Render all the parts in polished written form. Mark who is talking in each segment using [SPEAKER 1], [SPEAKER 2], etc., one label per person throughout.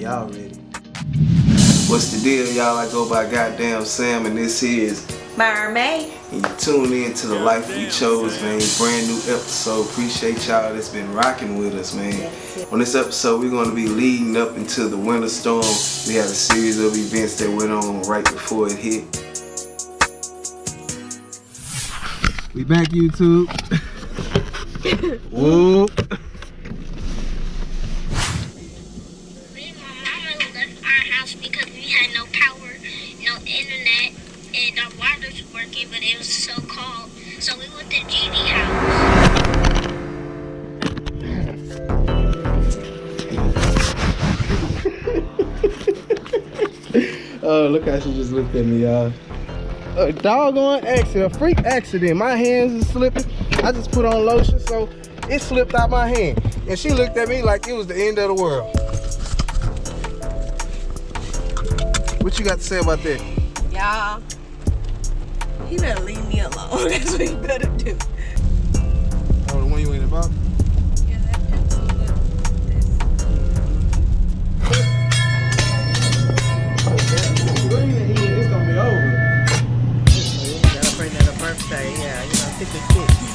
[SPEAKER 1] y'all ready. What's the deal, y'all? I go by goddamn Sam, and this is
[SPEAKER 2] Myra. And
[SPEAKER 1] you tune in to the life we chose, man. Brand new episode. Appreciate y'all that's been rocking with us, man. On this episode, we're going to be leading up into the winter storm. We had a series of events that went on right before it hit. We back, YouTube. Whoop.
[SPEAKER 3] Because we had no power, no internet, and our water was working, but it was so cold. So we went to Genie house.
[SPEAKER 1] Oh, look how she just looked at me, y'all. A doggone accident, a freak accident. My hands are slipping. I just put on lotion, so it slipped out my hand. And she looked at me like it was the end of the world. What you got to say about that?
[SPEAKER 2] y'all, he better leave me alone. That's what he better do.
[SPEAKER 1] Oh, the one you ain't about?
[SPEAKER 2] Yeah, that just look this.
[SPEAKER 1] It's gonna be over.
[SPEAKER 2] Gotta bring that a birthday, yeah, you know, 56.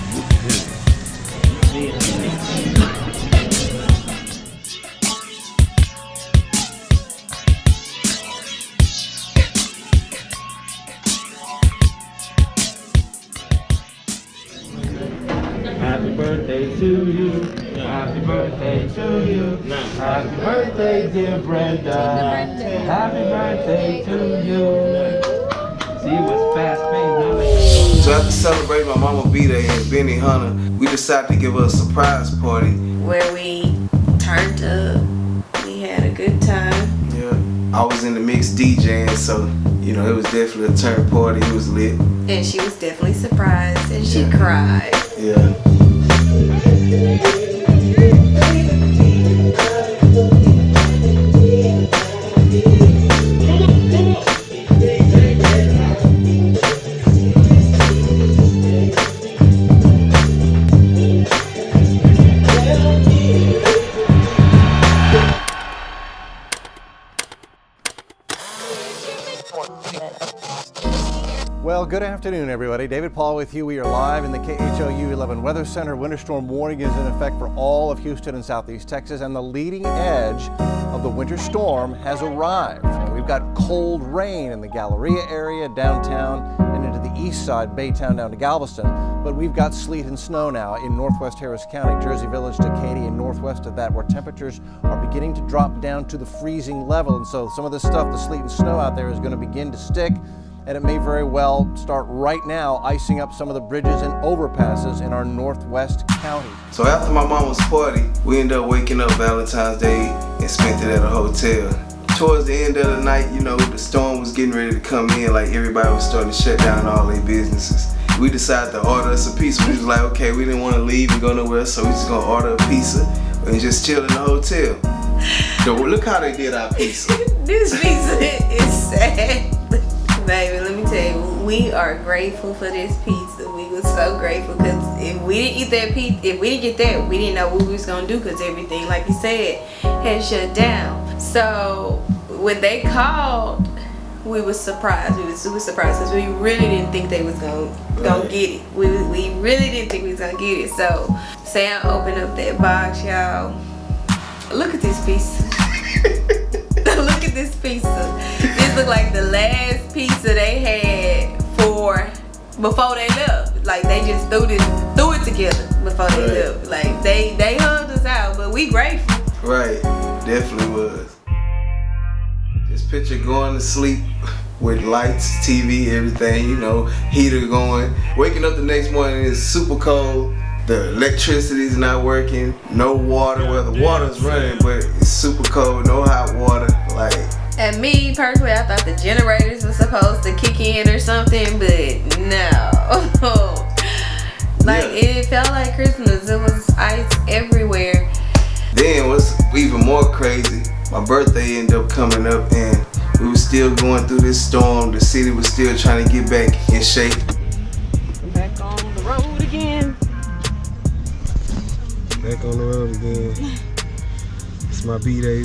[SPEAKER 4] Happy birthday to you. Happy birthday to you. Happy birthday, dear Brenda. Happy birthday to you. See, it was fast paced.
[SPEAKER 1] So after celebrating my mama B-Day and Benny Hunter, we decided to give her a surprise party.
[SPEAKER 2] Where we turned up, we had a good time.
[SPEAKER 1] Yeah, I was in the mix DJing, so you know it was definitely a turn party. It was lit.
[SPEAKER 2] And she was definitely surprised, and she
[SPEAKER 1] Yeah.
[SPEAKER 2] cried.
[SPEAKER 1] Yeah.
[SPEAKER 5] Well, good afternoon, everybody. David Paul with you. We are live in the KHOU 11 Weather Center. Winter storm warning is in effect for all of Houston and Southeast Texas, and the leading edge of the winter storm has arrived. And we've got cold rain in the Galleria area, downtown, and into the east side, Baytown down to Galveston. But we've got sleet and snow now in northwest Harris County, Jersey Village to Katy, and northwest of that, where temperatures are beginning to drop down to the freezing level. And so some of this stuff, the sleet and snow out there, is going to begin to stick. And it may very well start right now icing up some of the bridges and overpasses in our northwest county.
[SPEAKER 1] So after my mama's party, we ended up waking up Valentine's Day and spent it at a hotel. Towards the end of the night, you know, the storm was getting ready to come in, like everybody was starting to shut down all their businesses. We decided to order us a pizza. We was like, okay, we didn't want to leave and go nowhere, so we just gonna order a pizza and just chill in the hotel. So look how they did our pizza.
[SPEAKER 2] This pizza is sad. Baby, let me tell you, we are grateful for this pizza. We were so grateful because if we didn't eat that pizza, if we didn't get that, we didn't know what we was gonna do because everything, like you said, had shut down. So when they called, we were surprised. We were super surprised because we really didn't think they was gonna get it. We really didn't think we was gonna get it. So Sam opened up that box, y'all. Look at this pizza. Look at this pizza. This looked like the last pizza they had before they left. Like they just threw it together before they left. Like they hugged us out, but we grateful.
[SPEAKER 1] Right, definitely was. Just picture going to sleep with lights, TV, everything, you know, heater going. Waking up the next morning is super cold. The electricity's not working, no water. Well, the water's running, but it's super cold, no hot water. Like,
[SPEAKER 2] And me personally, I thought the generators were supposed to kick in or something, but no. Like it felt like Christmas. It was ice everywhere.
[SPEAKER 1] Then what's even more crazy, my birthday ended up coming up and we were still going through this storm. The city was still trying to get back in shape.
[SPEAKER 2] Back on the road again.
[SPEAKER 1] Back on the road again. It's my B-Day.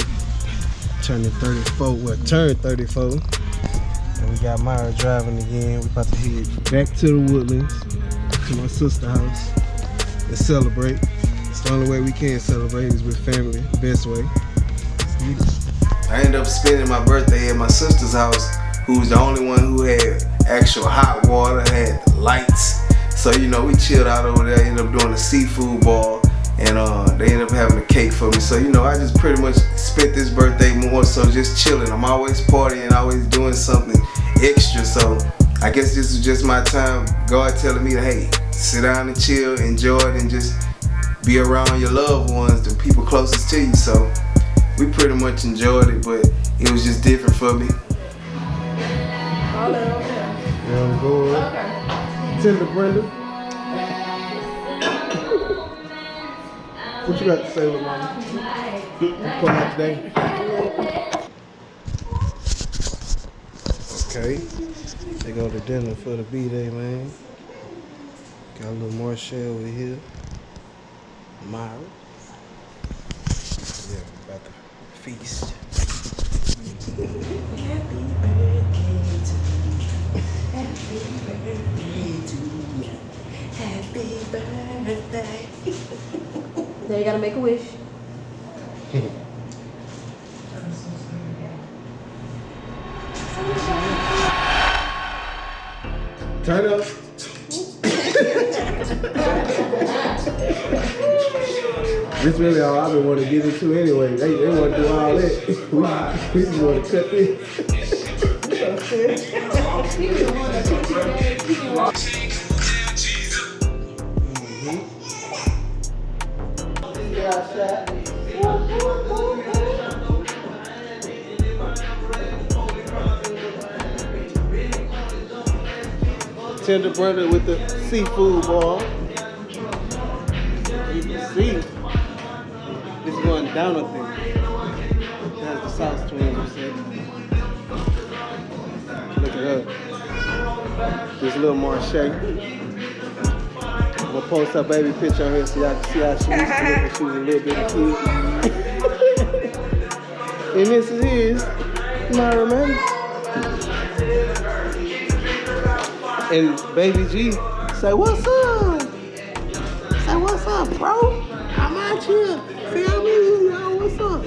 [SPEAKER 1] turning 34, well, turned 34. And we got Myra driving again. We about to head back to the Woodlands, to my sister's house, and celebrate. It's the only way we can celebrate is with family, best way. I ended up spending my birthday at my sister's house, who was the only one who had actual hot water, had the lights. So, you know, we chilled out over there, ended up doing a seafood ball, and they ended up having a cake for me. So, you know, I just pretty much spent this birthday more so just chilling. I'm always partying, always doing something extra. So, I guess this was just my time, God telling me to, hey, sit down and chill, enjoy it, and just be around your loved ones, the people closest to you. So, we pretty much enjoyed it, but it was just different for me. Yeah, I'm good. Okay. Tender Brenda. What you got to say, with mama? Come out today. Okay. They go to dinner for the B-Day, man. Got a little more shell over here. Myra. Yeah, about to feast. Happy birthday to you. Happy birthday to you. Happy birthday.
[SPEAKER 2] Now you gotta make a wish.
[SPEAKER 1] Turn up. This really all I've been wanting to get into anyway. They want to do all that. We just want to cut this. Tender Brother with the seafood ball. You can see it's going down up there. That's the sauce twin, you see. Look at her. Just a little more shake. I'm gonna post her baby picture on here so y'all can see how she used to look when she was a little bit of kid. And this is his, Myra, man. And Baby G say, what's up? Say, what's up, bro? I'm out here. Feel me? You know, what's up?